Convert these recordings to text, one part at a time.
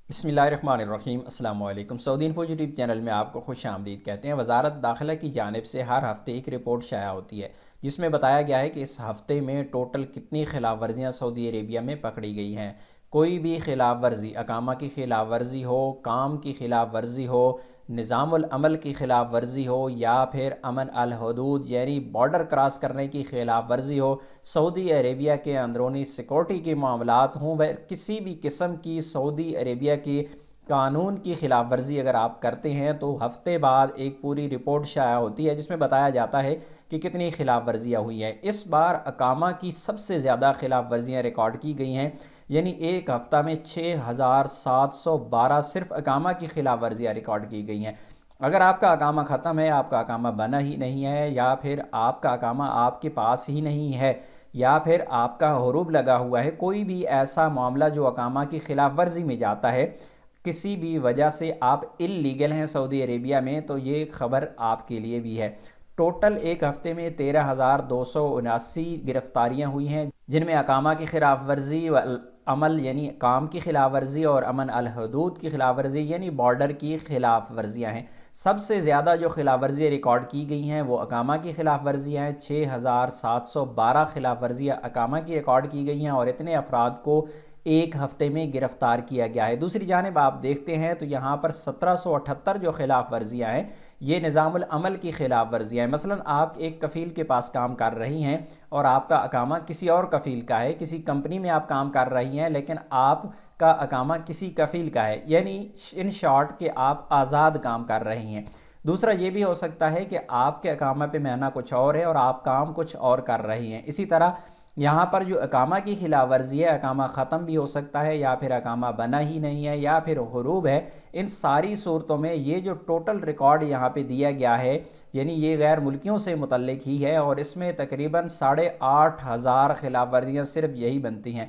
بسم اللہ الرحمن الرحیم۔ السلام علیکم۔ سعودی انفو یوٹیوب چینل میں آپ کو خوش آمدید کہتے ہیں۔ وزارت داخلہ کی جانب سے ہر ہفتے ایک رپورٹ شائع ہوتی ہے جس میں بتایا گیا ہے کہ اس ہفتے میں ٹوٹل کتنی خلاف ورزیاں سعودی عربیہ میں پکڑی گئی ہیں۔ کوئی بھی خلاف ورزی، اقامہ کی خلاف ورزی ہو، کام کی خلاف ورزی ہو، نظام العمل کی خلاف ورزی ہو، یا پھر امن الحدود یعنی بارڈر کراس کرنے کی خلاف ورزی ہو، سعودی عربیہ کے اندرونی سیکورٹی کے معاملات ہوں، وہ کسی بھی قسم کی سعودی عربیہ کی قانون کی خلاف ورزی اگر آپ کرتے ہیں تو ہفتے بعد ایک پوری رپورٹ شائع ہوتی ہے جس میں بتایا جاتا ہے کہ کتنی خلاف ورزیاں ہوئی ہیں۔ اس بار اقامہ کی سب سے زیادہ خلاف ورزیاں ریکارڈ کی گئی ہیں، یعنی ایک ہفتہ میں 6712 صرف اقامہ کی خلاف ورزیاں ریکارڈ کی گئی ہیں۔ اگر آپ کا اقامہ ختم ہے، آپ کا اقامہ بنا ہی نہیں ہے، یا پھر آپ کا اقامہ آپ کے پاس ہی نہیں ہے، یا پھر آپ کا حروب لگا ہوا ہے، کوئی بھی ایسا معاملہ جو اقامہ کی خلاف ورزی میں جاتا ہے، کسی بھی وجہ سے آپ اللیگل ہیں سعودی عربیہ میں، تو یہ خبر آپ کے لیے بھی ہے۔ ٹوٹل ایک ہفتے میں 13,279 گرفتاریاں ہوئی ہیں، جن میں اقامہ کی خلاف ورزی، عمل یعنی کام کی خلاف ورزی، اور امن الحدود کی خلاف ورزی یعنی بارڈر کی خلاف ورزیاں ہیں۔ سب سے زیادہ جو خلاف ورزیاں ریکارڈ کی گئی ہیں وہ اقامہ کی خلاف ورزیاں ہیں۔ 6,712 خلاف ورزیاں اقامہ کی ریکارڈ کی گئی ہیں، اور اتنے افراد کو ایک ہفتے میں گرفتار کیا گیا ہے۔ دوسری جانب آپ دیکھتے ہیں تو یہاں پر 1778 جو خلاف ورزیاں ہیں یہ نظام العمل کی خلاف ورزیاں ہیں۔ مثلا آپ ایک کفیل کے پاس کام کر رہی ہیں اور آپ کا اقامہ کسی اور کفیل کا ہے، کسی کمپنی میں آپ کام کر رہی ہیں لیکن آپ کا اقامہ کسی کفیل کا ہے، یعنی ان شارٹ کہ آپ آزاد کام کر رہی ہیں۔ دوسرا یہ بھی ہو سکتا ہے کہ آپ کے اقامہ پہ مہینہ کچھ اور ہے اور آپ کام کچھ اور کر رہی ہیں۔ اسی طرح یہاں پر جو اقامہ کی خلاف ورزی ہے، اقامہ ختم بھی ہو سکتا ہے، یا پھر اقامہ بنا ہی نہیں ہے، یا پھر غروب ہے۔ ان ساری صورتوں میں یہ جو ٹوٹل ریکارڈ یہاں پہ دیا گیا ہے، یعنی یہ غیر ملکیوں سے متعلق ہی ہے، اور اس میں تقریباً 8,500 خلاف ورزیاں صرف یہی بنتی ہیں۔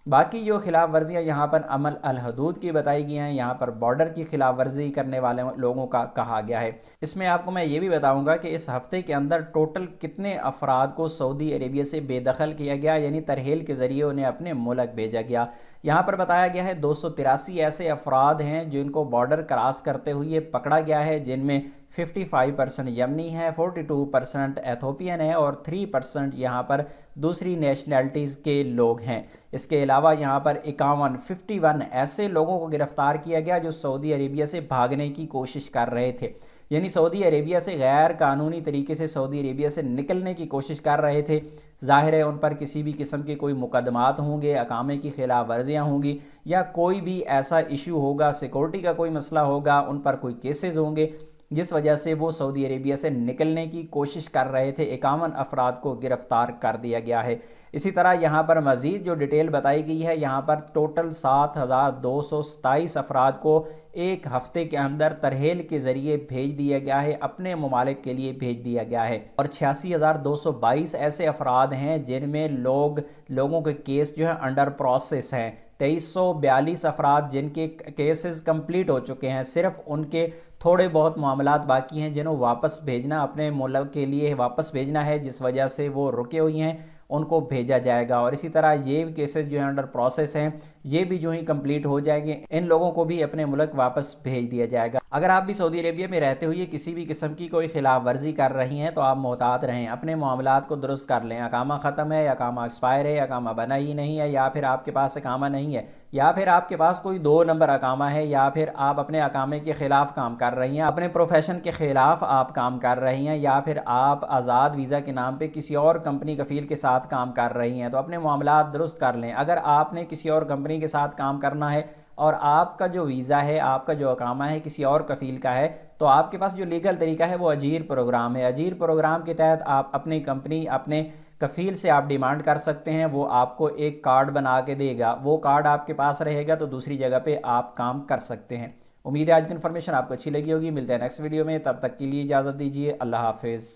باقی جو خلاف ورزیاں یہاں پر عمل الحدود کی بتائی گئی ہیں، یہاں پر بارڈر کی خلاف ورزی کرنے والے لوگوں کا کہا گیا ہے۔ اس میں آپ کو میں یہ بھی بتاؤں گا کہ اس ہفتے کے اندر ٹوٹل کتنے افراد کو سعودی عربیہ سے بے دخل کیا گیا، یعنی ترحیل کے ذریعے انہیں اپنے ملک بھیجا گیا۔ یہاں پر بتایا گیا ہے 283 ایسے افراد ہیں جن کو بارڈر کراس کرتے ہوئے پکڑا گیا ہے، جن میں 55% یمنی ہے، 42% ایتھوپین ہے، اور 3% یہاں پر دوسری نیشنلٹیز کے لوگ ہیں۔ اس کے علاوہ یہاں پر 51 ایسے لوگوں کو گرفتار کیا گیا جو سعودی عربیہ سے بھاگنے کی کوشش کر رہے تھے، یعنی سعودی عربیہ سے غیر قانونی طریقے سے سعودی عربیہ سے نکلنے کی کوشش کر رہے تھے۔ ظاہر ہے ان پر کسی بھی قسم کے کوئی مقدمات ہوں گے، اقامے کی خلاف ورزیاں ہوں گی، یا کوئی بھی ایسا ایشو ہوگا، سیکورٹی کا کوئی مسئلہ ہوگا، ان پر کوئی کیسز ہوں گے جس وجہ سے وہ سعودی عربیہ سے نکلنے کی کوشش کر رہے تھے۔ 51 افراد کو گرفتار کر دیا گیا ہے۔ اسی طرح یہاں پر مزید جو ڈیٹیل بتائی گئی ہے، یہاں پر ٹوٹل 7,227 افراد کو ایک ہفتے کے اندر ترحیل کے ذریعے بھیج دیا گیا ہے، اپنے ممالک کے لیے بھیج دیا گیا ہے، اور 86,222 ایسے افراد ہیں جن میں لوگوں کے کیس جو ہے انڈر پروسیس ہیں۔ 2342 افراد جن کے کیسز کمپلیٹ ہو چکے ہیں، صرف ان کے تھوڑے بہت معاملات باقی ہیں جنہوں واپس بھیجنا، اپنے ملک کے لیے واپس بھیجنا ہے، جس وجہ سے وہ رکے ہوئی ہیں، ان کو بھیجا جائے گا۔ اور اسی طرح یہ کیسز جو ہیں انڈر پروسیس ہیں، یہ بھی جو ہی کمپلیٹ ہو جائیں گے، ان لوگوں کو بھی اپنے ملک واپس بھیج دیا جائے گا۔ اگر آپ بھی سعودی عربیہ میں رہتے ہوئے کسی بھی قسم کی کوئی خلاف ورزی کر رہی ہیں تو آپ محتاط رہیں، اپنے معاملات کو درست کر لیں۔ اقامہ ختم ہے، اقامہ ایکسپائر ہے، اقامہ بنا ہی نہیں ہے، یا پھر آپ کے پاس اقامہ نہیں ہے، یا پھر آپ کے پاس کوئی 2 نمبر اقامہ ہے، یا پھر آپ اپنے اقامے کے خلاف کام کر رہی ہیں، اپنے پروفیشن کے خلاف آپ کام کر رہی ہیں، یا پھر آپ آزاد ویزا کے نام پہ کسی اور کمپنی کفیل کے ساتھ کام کر رہی ہیں، تو اپنے معاملات درست کر لیں۔ اگر آپ نے کسی اور کمپنی کے ساتھ کام کرنا ہے اور آپ کا جو ویزا ہے، آپ کا جو اقامہ ہے کسی اور کفیل کا ہے، تو آپ کے پاس جو لیگل طریقہ ہے وہ اجیر پروگرام ہے۔ اجیر پروگرام کے تحت آپ اپنی کمپنی، اپنے کفیل سے آپ ڈیمانڈ کر سکتے ہیں، وہ آپ کو ایک کارڈ بنا کے دے گا، وہ کارڈ آپ کے پاس رہے گا تو دوسری جگہ پہ آپ کام کر سکتے ہیں۔ امید ہے آج کی انفارمیشن آپ کو اچھی لگی ہوگی۔ ملتے ہیں نیکسٹ ویڈیو میں، تب تک کے لیے اجازت دیجیے۔ اللہ حافظ۔